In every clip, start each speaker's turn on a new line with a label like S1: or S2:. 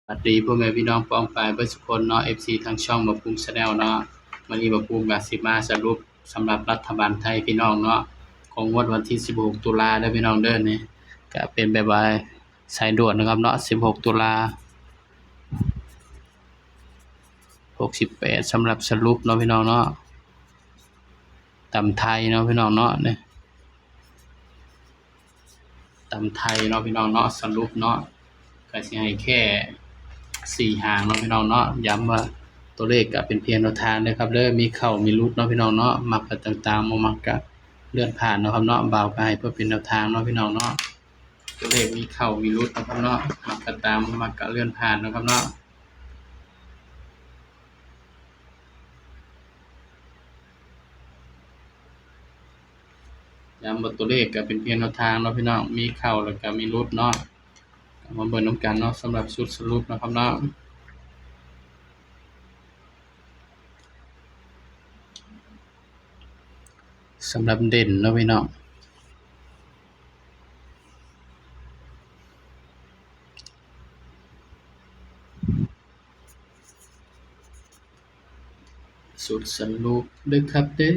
S1: สวัสดีพ่อแม่พี่น้องป้องปายเบิดทุกคนเนาะ FC ทางช่องบ่าวปุ้ม Channel เนาะวันนี้บ่าวปุ้มก็สิมาสรุปสำหรับรัฐบาลไทยพี่น้องเนาะของงวดวันที่16ตุลาเด้อพี่น้องเด้อนี่ก็เป็นแบบว่าสายด่วนนะครับเนาะ16ตุลา68สำหรับสรุปเนาะพี่น้องเนาะตำไทยเนาะพี่น้องเนาะนี่ตำไทยเนาะพี่น้องเนาะสรุปเนาะก็สิให้แค่4หางเนาะพี่น้องเนาะย้ำว่าตัวเลขก็เป็นเพียงแนวทางเด้อครับเด้อมีเข้ามีหลุดเนาะพี่น้องเนาะมักก็ต่างๆบ่มักก็เลื่อนผ่านเนาะครับเนาะบ่าวก็ให้เพื่อเป็นแนวทางเนาะพี่น้องเนาะตัวเลขมีเข้ามีหลุดเนาะครับเนาะมักก็ตามบ่มักก็เลื่อนผ่านเนาะครับเนาะย้ำว่าตัวเลขก็เป็นเพียงแนวทางเนาะพี่น้องมีเข้าแล้วก็มีหลุดเนาะก็มาเบิ่งนำกันเนาะสำหรับชุดสรุปเนาะครับเนาะสำหรับเด่นเนาะพี่น้องสุดสรุปเด้อครับเด้อ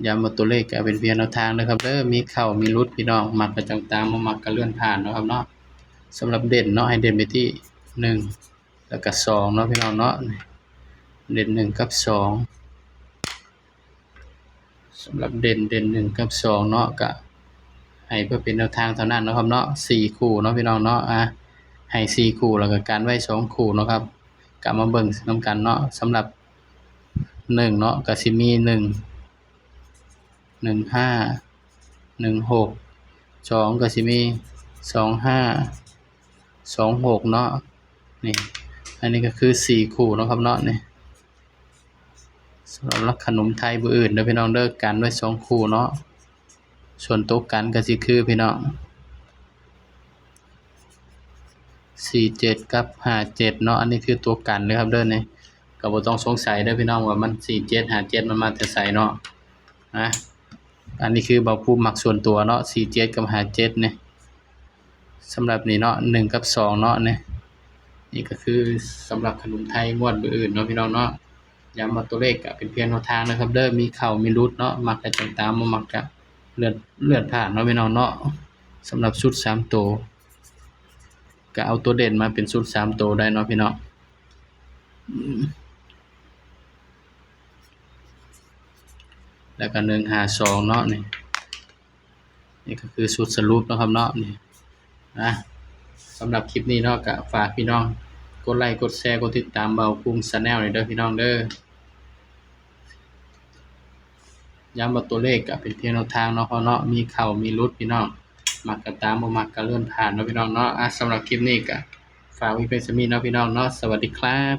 S1: ย้ำว่าตัวเลขก็เป็นเพียงแนวทางเด้อครับเด้อมีเข้ามีหลุดพี่น้องมักก็ต่างๆบ่มักก็เลื่อนผ่านเนาะครับเนาะสำหรับเด่นเนาะให้เด่นไปที่1แล้วก็2เนาะพี่น้องเนาะเด่น1กับ2สำหรับเด่น1กับ2เนาะก็ให้เพื่อเป็นแนวทางเท่านั้นเนาะครับเนาะ4คู่เนาะพี่น้องเนาะให้4คู่แล้วก็กันไว้2คู่เนาะครับก็มาเบิ่งนำกันเนาะสำหรับ1เนาะก็สิมี1 15 16 2ก็สิมี25 26เนาะนี่อันนี้ก็คือ4คู่เนาะครับเนาะนี่สำหรับขนมไทยผู้อื่นเด้อพี่น้องเด้อกันไว้2คู่เนาะส่วนตัวกันก็สิคือพี่น้อง47กับ57เนาะอันนี้คือตัวกันเด้อครับเด้อนี่ก็บ่ต้องสงสัยเด้อพี่น้องว่ามัน47 57มันมาแต่ไสเนาะอันนี้คือบ่าวภูมิมักส่วนตัวเนาะ47กับ57นี่สำหรับนี่เนาะ1กับ2เนาะนี่ก็คือสำหรับขนมไทยงวดมื้ออื่นเนาะพี่น้องเนาะย้ำว่าตัวเลขก็เป็นเพียงแนวทางนะครับเด้อมีเข้ามีหลุดเนาะมักก็จังตามบ่มักก็เลื่อนผ่านเนาะพี่น้องเนาะสำหรับชุด3ตัวก็เอาตัวเด่นมาเป็นชุด3ตัวได้เนาะพี่น้องแล้วก็152เนาะนี่ก็คือชุดสรุปเนาะครับเนาะนี่สำหรับคลิปนี้เนาะก็ฝากพี่น้องกดไลค์กดแชร์กดติดตามเบาภูมิ Channel นี่เด้อพี่น้องเด้อย้ำว่าตัวเลขก็เป็นเพียงแนวทางเนาะเพราะเนาะมีเข้ามีหลุดพี่น้องมักก็ตามบ่มักก็เลื่อนผ่านเนาะพี่น้องเนาะสำหรับคลิปนี้ก็ฝากไว้เป็นสมีเนาะพี่น้องเนาะสวัสดีครับ